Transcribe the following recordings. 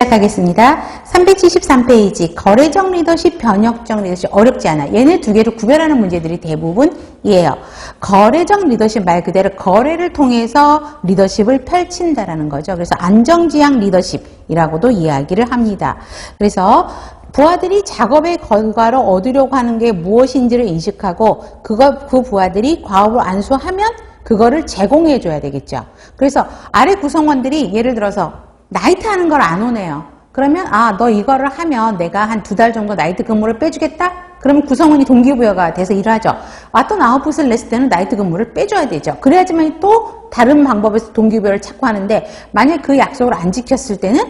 시작하겠습니다. 373페이지 거래적 리더십, 변혁적 리더십 어렵지 않아. 얘네 두 개를 구별하는 문제들이 대부분이에요. 거래적 리더십 말 그대로 거래를 통해서 리더십을 펼친다라는 거죠. 그래서 안정지향 리더십이라고도 이야기를 합니다. 그래서 부하들이 작업의 결과를 얻으려고 하는 게 무엇인지를 인식하고 그 부하들이 과업을 안수하면 그거를 제공해 줘야 되겠죠. 그래서 아래 구성원들이 예를 들어서 나이트 하는 걸 안 오네요. 그러면 너 이거를 하면 내가 한 2달 정도 나이트 근무를 빼주겠다? 그러면 구성원이 동기부여가 돼서 일하죠. 어떤 아웃풋을 냈을 때는 나이트 근무를 빼줘야 되죠. 그래야지만 또 다른 방법에서 동기부여를 찾고 하는데 만약 그 약속을 안 지켰을 때는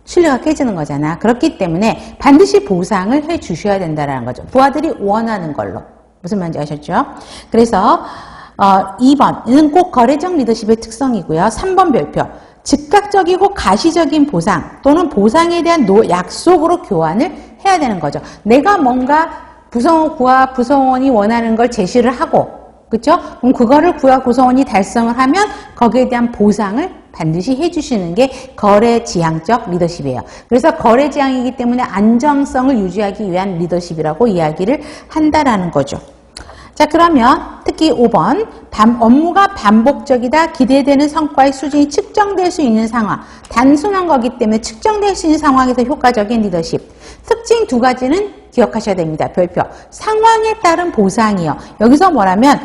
신뢰가 깨지는 거잖아. 그렇기 때문에 반드시 보상을 해 주셔야 된다는 거죠. 부하들이 원하는 걸로. 무슨 말인지 아셨죠? 그래서 2번은 꼭 거래적 리더십의 특성이고요. 3번 별표. 즉각적이고 가시적인 보상 또는 보상에 대한 약속으로 교환을 해야 되는 거죠. 내가 뭔가 부하 구성원이 원하는 걸 제시를 하고, 그렇죠? 그럼 그거를 부하 구성원이 달성을 하면 거기에 대한 보상을 반드시 해주시는 게 거래지향적 리더십이에요. 그래서 거래지향이기 때문에 안정성을 유지하기 위한 리더십이라고 이야기를 한다라는 거죠. 자, 그러면 특히 5번 업무가 반복적이다. 기대되는 성과의 수준이 측정될 수 있는 상황. 단순한 거기 때문에 측정될 수 있는 상황에서 효과적인 리더십. 특징 두 가지는 기억하셔야 됩니다. 별표. 상황에 따른 보상이요. 여기서 뭐라면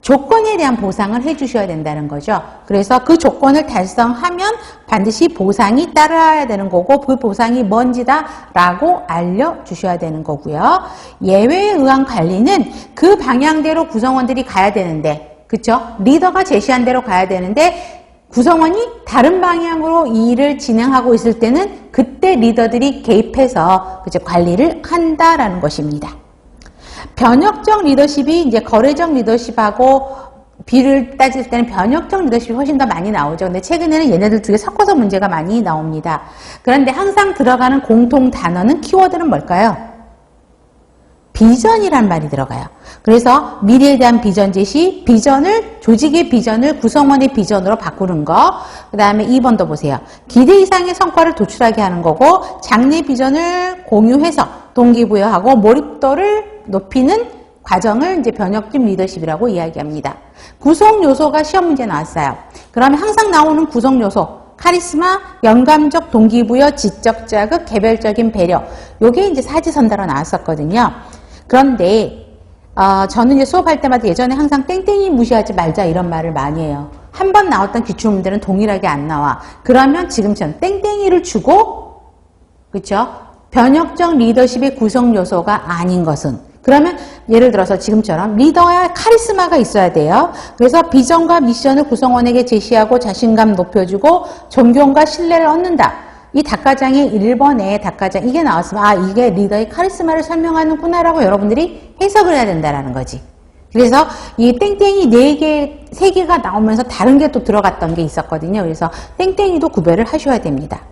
조건에 대한 보상을 해주셔야 된다는 거죠. 그래서 그 조건을 달성하면 반드시 보상이 따라야 되는 거고 그 보상이 뭔지다라고 알려주셔야 되는 거고요. 예외에 의한 관리는 그 방향대로 구성원들이 가야 되는데, 그쵸? 리더가 제시한 대로 가야 되는데 구성원이 다른 방향으로 이 일을 진행하고 있을 때는 그때 리더들이 개입해서 그쵸? 관리를 한다라는 것입니다. 변혁적 리더십이 이제 거래적 리더십하고 비를 따질 때는 변혁적 리더십이 훨씬 더 많이 나오죠. 근데 최근에는 얘네들 두 개 섞어서 문제가 많이 나옵니다. 그런데 항상 들어가는 공통 단어는 키워드는 뭘까요? 비전이란 말이 들어가요. 그래서 미래에 대한 비전 제시, 조직의 비전을 구성원의 비전으로 바꾸는 거. 그 다음에 2번도 보세요. 기대 이상의 성과를 도출하게 하는 거고 장래 비전을 공유해서 동기부여하고 몰입도를 높이는 과정을 이제 변혁적 리더십이라고 이야기합니다. 구성 요소가 시험 문제 나왔어요. 그러면 항상 나오는 구성 요소. 카리스마, 영감적 동기부여, 지적 자극, 개별적인 배려. 요게 이제 사지선다로 나왔었거든요. 그런데 저는 이제 수업할 때마다 예전에 항상 땡땡이 무시하지 말자 이런 말을 많이 해요. 한 번 나왔던 기출문제는 동일하게 안 나와. 그러면 지금처럼 땡땡이를 주고, 그렇죠? 변혁적 리더십의 구성 요소가 아닌 것은, 그러면 예를 들어서 지금처럼 리더야 카리스마가 있어야 돼요. 그래서 비전과 미션을 구성원에게 제시하고 자신감 높여주고 존경과 신뢰를 얻는다. 이 닭가장의 1번에 닭가장 이게 나왔으면 이게 리더의 카리스마를 설명하는구나라고 여러분들이 해석을 해야 된다는 거지. 그래서 이 땡땡이 4개, 3개가 나오면서 다른 게 또 들어갔던 게 있었거든요. 그래서 땡땡이도 구별을 하셔야 됩니다.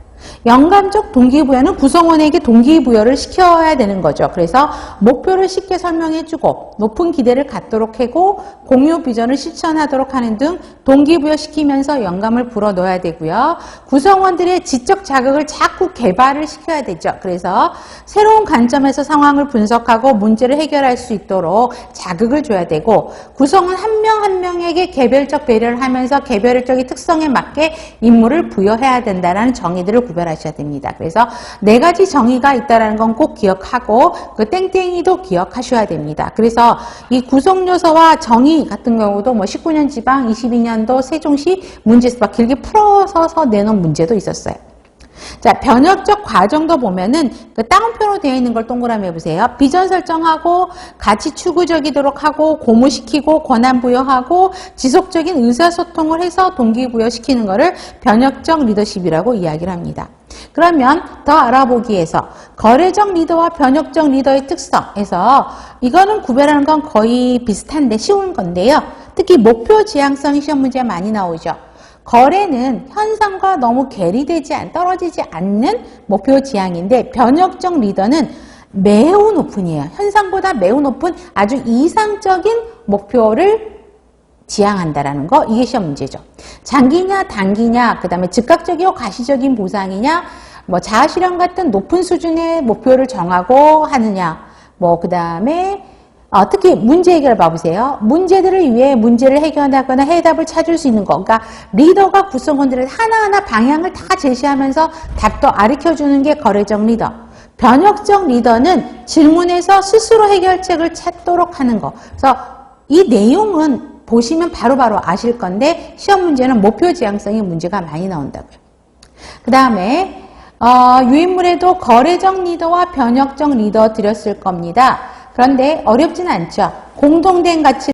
영감적 동기부여는 구성원에게 동기부여를 시켜야 되는 거죠. 그래서 목표를 쉽게 설명해주고 높은 기대를 갖도록 하고 공유 비전을 실천하도록 하는 등 동기부여시키면서 영감을 불어넣어야 되고요. 구성원들의 지적 자극을 자꾸 개발을 시켜야 되죠. 그래서 새로운 관점에서 상황을 분석하고 문제를 해결할 수 있도록 자극을 줘야 되고 구성원 한 명 한 명에게 개별적 배려를 하면서 개별적인 특성에 맞게 임무를 부여해야 된다는 정의들을 구별하셔야 됩니다. 그래서 4가지 정의가 있다는 건 꼭 기억하고 그 땡땡이도 기억하셔야 됩니다. 그래서 이 구성 요소와 정의 같은 경우도 19년 지방, 22년도 세종시 문제에서 막 길게 풀어서 내놓은 문제도 있었어요. 자, 변혁적 과정도 보면은 그 따옴표로 되어 있는 걸 동그라미 해보세요. 비전 설정하고 가치 추구적이도록 하고 고무시키고 권한 부여하고 지속적인 의사소통을 해서 동기부여시키는 거를 변혁적 리더십이라고 이야기를 합니다. 그러면 더 알아보기에서 거래적 리더와 변혁적 리더의 특성에서 이거는 구별하는 건 거의 비슷한데 쉬운 건데요. 특히 목표 지향성이 시험 문제에 많이 나오죠. 거래는 현상과 너무 떨어지지 않는 목표 지향인데 변혁적 리더는 매우 높은이에요. 현상보다 매우 높은 아주 이상적인 목표를 지향한다라는 거, 이게 시험 문제죠. 장기냐 단기냐, 그 다음에 즉각적이고 가시적인 보상이냐, 뭐 자아실현 같은 높은 수준의 목표를 정하고 하느냐. 뭐 그 다음에 특히 문제 해결 봐보세요. 문제들을 위해 문제를 해결하거나 해답을 찾을 수 있는 거. 그러니까 리더가 구성원들을 하나하나 방향을 다 제시하면서 답도 가르쳐주는 게 거래적 리더. 변혁적 리더는 질문에서 스스로 해결책을 찾도록 하는 거. 그래서 이 내용은 보시면 바로바로 아실 건데 시험 문제는 목표 지향성의 문제가 많이 나온다고요. 그 다음에 유인물에도 거래적 리더와 변혁적 리더 드렸을 겁니다. 그런데 어렵진 않죠. 공통된 가치